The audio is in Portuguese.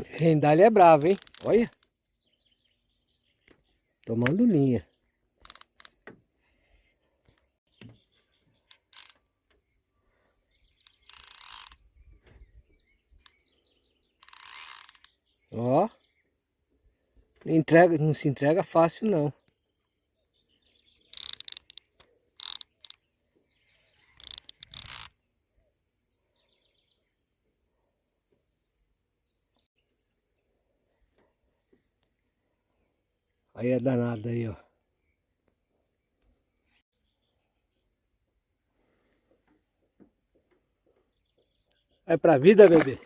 Rendalha é bravo, hein? Olha. Tomando linha. Ó. Entrega, não se entrega fácil não. Aí é danado aí, ó. É pra vida, bebê.